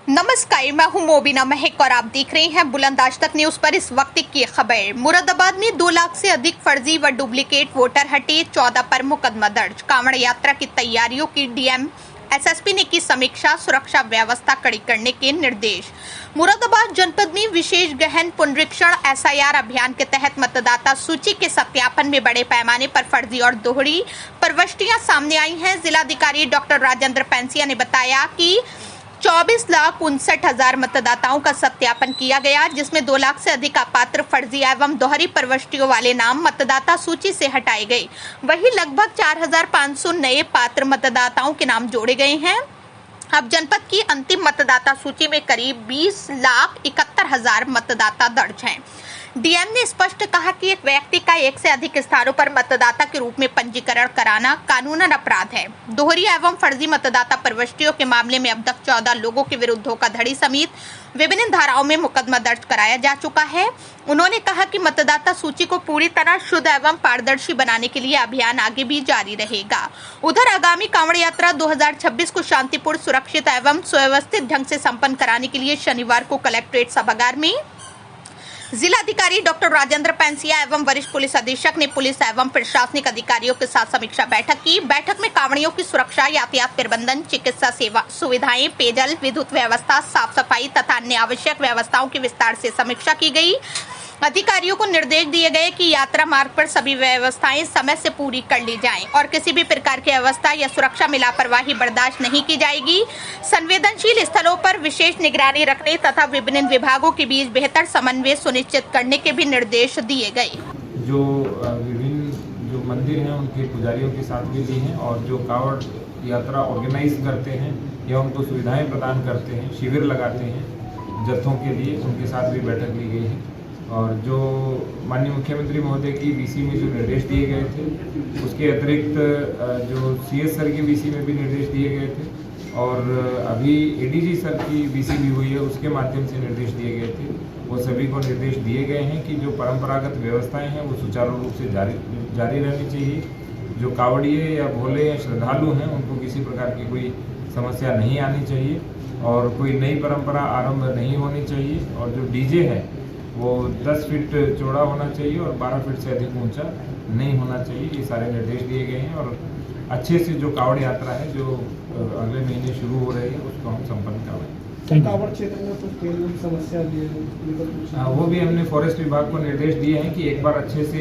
नमस्कार, मैं हूं मोबिना महक और आप देख रहे हैं बुलंद आज तक न्यूज पर इस वक्त की खबर। मुरादाबाद में 2 लाख से अधिक फर्जी व डुप्लीकेट वोटर हटे, 14 पर मुकदमा दर्ज। कांवड़ यात्रा की तैयारियों की डीएम एसएसपी ने की समीक्षा, सुरक्षा व्यवस्था कड़ी करने के निर्देश। मुरादाबाद जनपद में विशेष गहन पुनरीक्षण एसआईआर अभियान के तहत मतदाता सूची के सत्यापन में बड़े पैमाने पर फर्जी और दोहरी प्रविष्टियां सामने आई हैं। जिलाधिकारी डॉक्टर राजेंद्र पैंसिया ने बताया कि 24,59,000 मतदाताओं का सत्यापन किया गया, जिसमें 2 लाख से अधिक अपात्र, फर्जी एवं दोहरी प्रविष्टियों वाले नाम मतदाता सूची से हटाए गए। वहीं लगभग 4,500 नए पात्र मतदाताओं के नाम जोड़े गए हैं। अब जनपद की अंतिम मतदाता सूची में करीब 20,71,000 मतदाता दर्ज हैं। डीएम ने स्पष्ट कहा कि एक व्यक्ति का एक से अधिक स्थानों पर मतदाता के रूप में पंजीकरण कराना कानूनन अपराध है। दोहरी एवं फर्जी मतदाता प्रविष्टियों के मामले में अब तक 14 लोगों के विरुद्ध धोखाधड़ी समेत विभिन्न धाराओं में मुकदमा दर्ज कराया जा चुका है। उन्होंने कहा कि मतदाता सूची को पूरी तरह शुद्ध एवं पारदर्शी बनाने के लिए अभियान आगे भी जारी रहेगा। उधर आगामी कांवड़ यात्रा 2026 को शांतिपूर्ण, सुरक्षित एवं सुव्यवस्थित ढंग से संपन्न कराने के लिए शनिवार को कलेक्ट्रेट सभागार में जिलाधिकारी डॉक्टर राजेंद्र पैंसिया एवं वरिष्ठ पुलिस अधीक्षक ने पुलिस एवं प्रशासनिक अधिकारियों के साथ समीक्षा बैठक की। बैठक में कांवड़ियों की सुरक्षा, यातायात प्रबंधन, चिकित्सा सेवा सुविधाएं, पेयजल, विद्युत व्यवस्था, साफ सफाई तथा अन्य आवश्यक व्यवस्थाओं की विस्तार से समीक्षा की गई। अधिकारियों को निर्देश दिए गए कि यात्रा मार्ग पर सभी व्यवस्थाएं समय से पूरी कर ली जाएं और किसी भी प्रकार की व्यवस्था या सुरक्षा में लापरवाही बर्दाश्त नहीं की जाएगी। संवेदनशील स्थलों पर विशेष निगरानी रखने तथा विभिन्न विभागों के बीच बेहतर समन्वय सुनिश्चित करने के भी निर्देश दिए गए। जो विभिन्न मंदिर हैं उनके पुजारियों के साथ भी ली हैं और जो कांवड़ यात्रा ऑर्गेनाइज करते हैं या उनको सुविधाएं प्रदान करते हैं, शिविर लगाते हैं जत्थों के लिए, उनके साथ भी बैठक ली गई है। और जो माननीय मुख्यमंत्री महोदय की बीसी में जो निर्देश दिए गए थे, उसके अतिरिक्त जो सीएस सर की बीसी में भी निर्देश दिए गए थे और अभी एडीजी सर की बीसी भी हुई है, उसके माध्यम से निर्देश दिए गए थे। वो सभी को निर्देश दिए गए हैं कि जो परंपरागत व्यवस्थाएं हैं वो सुचारू रूप से जारी रहनी चाहिए। जो कावड़िए या भोले या श्रद्धालु हैं उनको किसी प्रकार की कोई समस्या नहीं आनी चाहिए और कोई नई परंपरा आरंभ नहीं होनी चाहिए। और जो डीजे है वो 10 फीट चौड़ा होना चाहिए और 12 फीट से अधिक ऊंचा नहीं होना चाहिए। ये सारे निर्देश दिए गए हैं और अच्छे से जो कांवड़ यात्रा है जो अगले महीने शुरू हो रही है उसको हम संपन्न करवाएं। कांवड़ क्षेत्र में कुछ तेल समस्या वो भी हमने फॉरेस्ट विभाग को निर्देश दिए हैं कि एक बार अच्छे से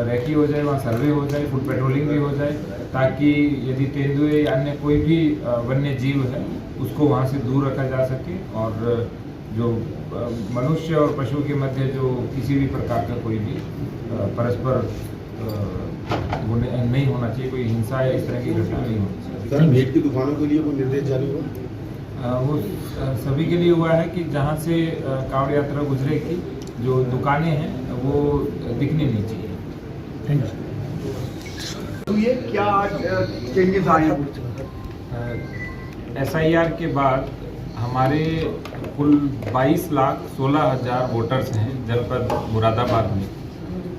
रेकी हो जाए, वहाँ सर्वे हो जाए, फुट पेट्रोलिंग भी हो जाए, ताकि यदि तेंदुए या अन्य कोई भी वन्य जीव है उसको वहाँ से दूर रखा जा सके और जो मनुष्य और पशु के मध्य जो किसी भी प्रकार का कोई भी परस्पर वो नहीं होना चाहिए, कोई हिंसा या इस तरह की घटना नहीं होनी चाहिए। सर, भेंट की दुकानों के लिए कोई निर्देश जारी हुआ? वो सभी के लिए हुआ है कि जहाँ से कांवड़ यात्रा गुजरेगी जो दुकानें हैं वो दिखनी नहीं चाहिए। तो ये क्या चेंजेस आए हैं? एसआईआर के बाद हमारे कुल 22,16,000 वोटर्स हैं जनपद मुरादाबाद में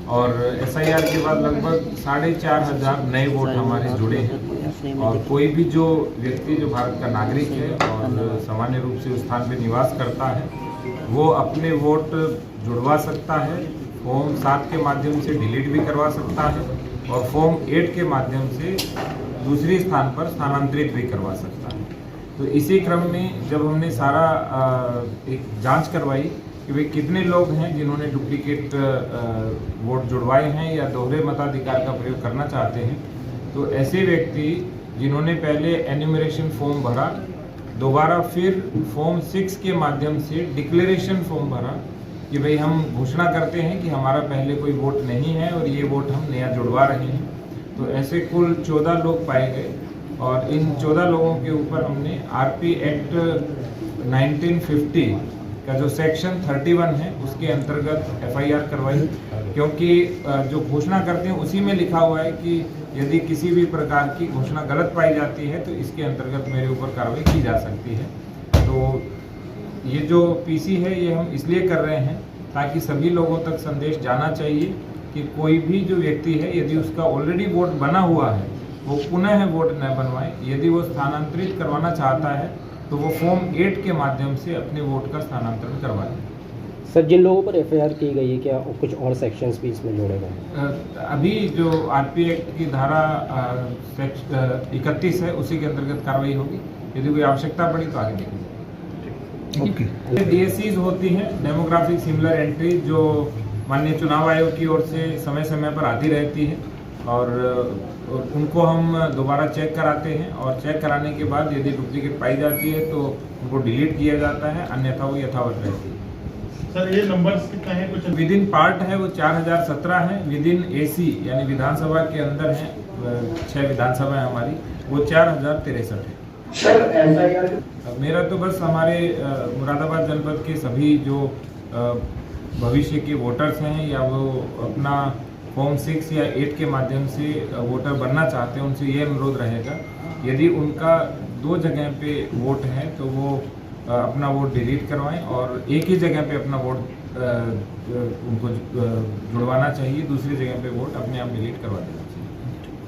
और एसआईआर के बाद लगभग 4,500 नए वोट हमारे जुड़े हैं। और कोई भी जो व्यक्ति जो भारत का नागरिक है और सामान्य रूप से उस स्थान पर निवास करता है वो अपने वोट जुड़वा सकता है, फॉर्म 7 के माध्यम से डिलीट भी करवा सकता है और फॉर्म 8 के माध्यम से दूसरे स्थान पर स्थानांतरित भी करवा सकता है। तो इसी क्रम में जब हमने सारा एक जांच करवाई कि वे कितने लोग हैं जिन्होंने डुप्लीकेट वोट जुड़वाए हैं या दोहरे मताधिकार का प्रयोग करना चाहते हैं, तो ऐसे व्यक्ति जिन्होंने पहले एन्यूमरेशन फॉर्म भरा, दोबारा फिर फॉर्म 6 के माध्यम से डिक्लेरेशन फॉर्म भरा कि भाई हम घोषणा करते हैं कि हमारा पहले कोई वोट नहीं है और ये वोट हम नया जुड़वा रहे हैं, तो ऐसे कुल 14 लोग पाए गए और इन 14 लोगों के ऊपर हमने आरपी एक्ट 1950 का जो सेक्शन 31 है उसके अंतर्गत एफआईआर करवाई, क्योंकि जो घोषणा करते हैं उसी में लिखा हुआ है कि यदि किसी भी प्रकार की घोषणा गलत पाई जाती है तो इसके अंतर्गत मेरे ऊपर कार्रवाई की जा सकती है। तो ये जो पीसी है ये हम इसलिए कर रहे हैं ताकि सभी लोगों तक संदेश जाना चाहिए कि कोई भी जो व्यक्ति है यदि उसका ऑलरेडी वोट बना हुआ है वो पुनः वोट न बनवाए। यदि वो स्थानांतरित करवाना चाहता है तो वो फॉर्म 8 के माध्यम से अपने वोट का स्थानांतरण करवाएं। सर, जिन लोगों पर एफआईआर की गई है, क्या कुछ और सेक्शंस भी इसमें जोड़े गए हैं? अभी जो आरपी एक्ट की धारा 31 है उसी के अंतर्गत कार्रवाई होगी। यदि कोई आवश्यकता पड़ी तो आगे देखी जाएगी। डीएससीज होती हैं, डेमोग्राफिक सिमिलर एंट्री, जो माननीय चुनाव आयोग की ओर से समय समय पर आती रहती है और उनको हम दोबारा चेक कराते हैं और चेक कराने के बाद यदि डुप्लीकेट पाई जाती है तो उनको डिलीट किया जाता है, अन्यथा वो यथावत रहती है। सर ये नंबर्स कितना है? कुछ विद इन पार्ट है वो 4017 है, विद इन एसी यानी विधानसभा के अंदर है 6 विधानसभा है हमारी, वो 4063 है। सर एफआईआर मेरा तो बस हमारे मुरादाबाद जनपद के सभी जो भविष्य के वोटर्स हैं या वो अपना फॉर्म 6 या 8 के माध्यम से वोटर बनना चाहते हैं, उनसे ये अनुरोध रहेगा यदि उनका 2 जगह पे वोट है तो वो अपना वोट डिलीट करवाएं और एक ही जगह पे अपना वोट उनको जुड़वाना चाहिए, दूसरी जगह पे वोट अपने आप डिलीट करवा देना चाहिए।